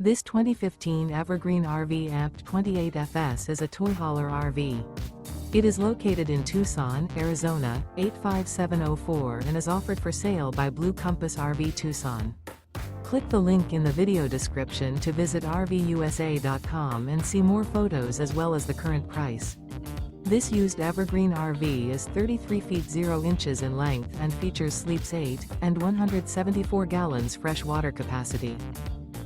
This 2015 EverGreen RV Amped 28FS is a toy hauler RV. It is located in Tucson, Arizona, 85704 and is offered for sale by Blue Compass RV Tucson. Click the link in the video description to visit RVUSA.com and see more photos as well as the current price. This used EverGreen RV is 33 feet 0 inches in length and features sleeps 8 and 174 gallons fresh water capacity.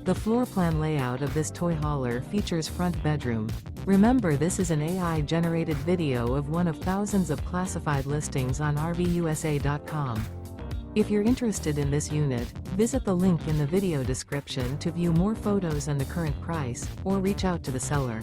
The floor plan layout of this toy hauler features front bedroom. Remember, this is an AI-generated video of one of thousands of classified listings on RVUSA.com. If you're interested in this unit, visit the link in the video description to view more photos and the current price, or reach out to the seller.